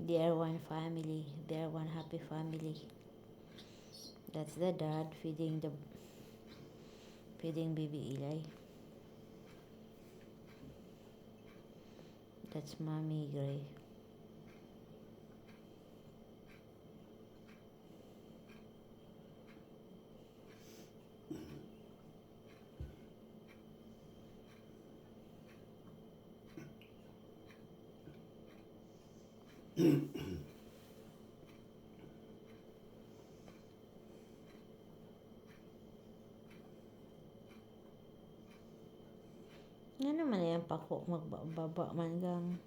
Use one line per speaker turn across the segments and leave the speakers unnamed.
They are one family. They are one happy family. That's the dad feeding baby Eli. That's Mommy Gray. Ano naman yan pako magbaba man gang.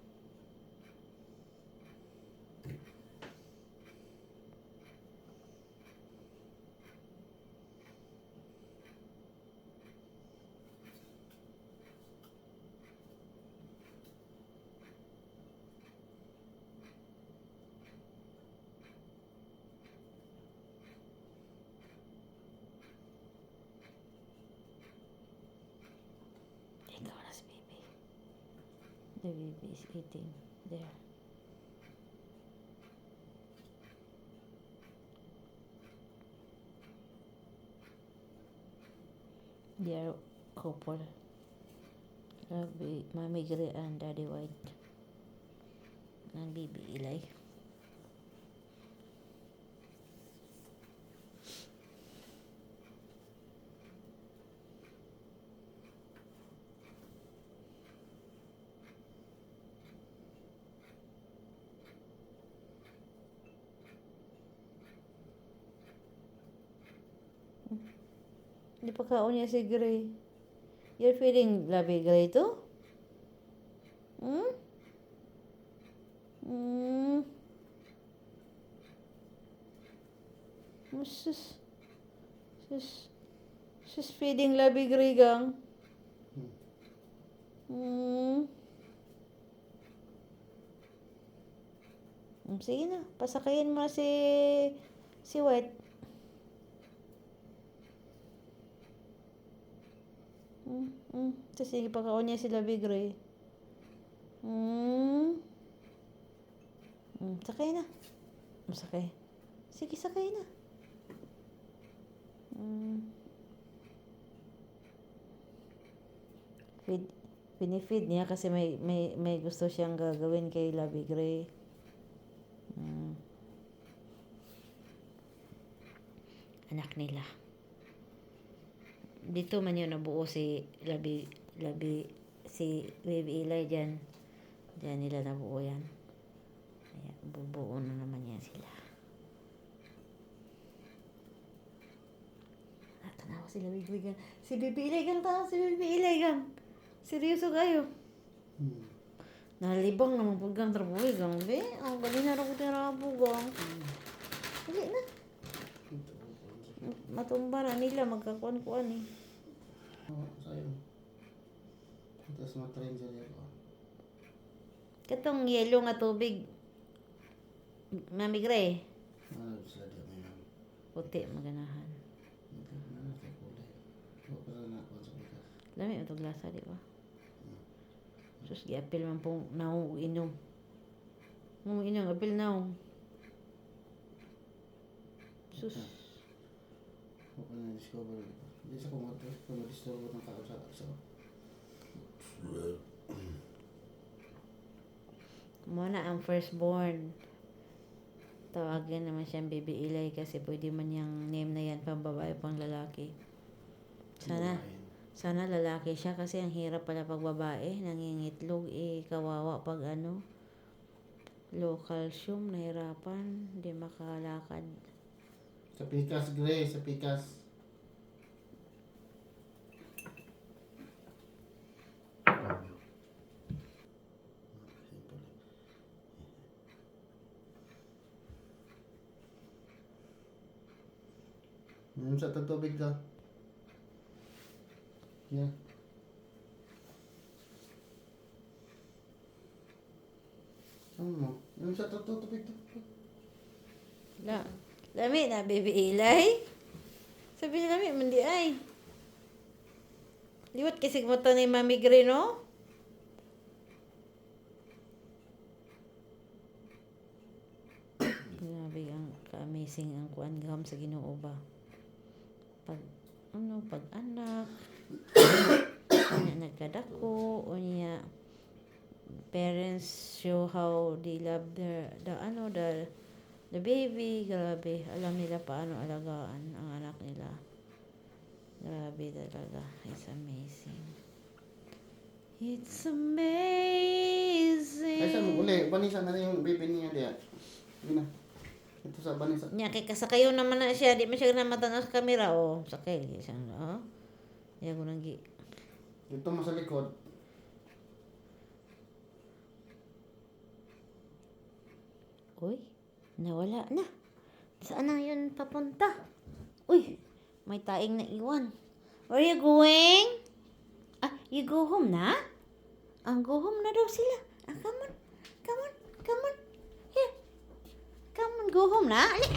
Ikaw na si baby. The baby is eating there. They are couple. Mommy Gray and Daddy White. And baby Eli. Hindi pa kaon niya si Gray. You're feeling Lovey Gray too? Hmm? Hmm? She's feeding Lovey Gray gang. Hmm? Sige na, pasakayin mo si White. Sige, pakaon niya si Lovey Gray. Sakay na. Sakay. Sige, sakay na. Pinifeed niya kasi may gusto siyang gagawin kay Lovey Gray. Anak nila. Dito man yun nabuo si si baby Eli dyan. Diyan nila nabuo yan. Kaya bubuo na naman yan sila. Tanaw sila baby gan. Si baby Eli gan tao, si baby Eli gan. Seryoso kayo. Nalibang naman paggang trabuhi gang be. Ang galing na rin ko tinapo gang. Hindi na. Matumba na nila magkakuan-kuan eh.
Sa'yo. Tapos matrain sa liyo.
Katong yellow nga tubig. Mami Gray.
Ano sila di may nang.
Puti maganahan.
Ano sa kulay. Huwag pa na ako sa bigas.
Lami ito glasa di ba? Sus, i-apil man pong naong inom. Inom, apil naong. Sus.
Huwag pa na discover. Hindi sa kumoto. Kung ma-disturbo ng kausap.
Muna ang firstborn. Tawagin naman siyang baby Eli kasi pwede man yung name na yan pang babae pang lalaki. Sana lalaki siya kasi ang hirap pala pag babae. Nangingitlog kawawa pag low calcium, nahirapan, hindi makalakad.
Sa pikas, Gray. Sa pikas. Sa tubig daw. Yeah. Ano? Yung sa tubig daw.
Lami na, baby Eli. Sabi niya lami, mandi ay. Liwat kasi mata ni Mami Gray, no? Ka-amazing ang kuan gahom sa Ginoo ba. Pag pag anak unya nagkadako unya parents show how they love the baby. Grabe, alam nila paano alagaan ang anak nila. Grabe talaga. It's amazing. It's amazing.
Ay, saan mo uli? Banisa na yung baby niya diya. Yun na. Ito sa banisa.
Nya kay kasakayo naman na siya, di man siya namatan sa camera oh. Sakay siya, oh. Yan ko nang gi.
Dito mo sa likod.
Uy, nawala na. Saan na yun papunta? Uy, may taing na iwan. Where you going? Ah, you go home na? Go home na daw sila. Come on. Come on. Come on. Here. Come on, go home na. Ali.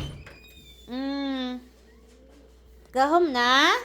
Go home na?